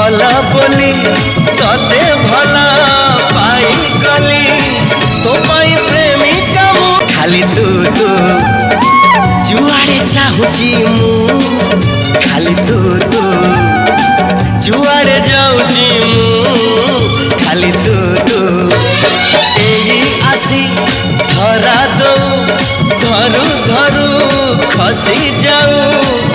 भला बोली तते भला पाई गली तो पाई प्रेमिका मु खाली तू जुआड़े चाहूची मु खाली तू जुआड़े जाऊची मु खाली तू एही आसी धरा दो धरू धरू खसी जाऊ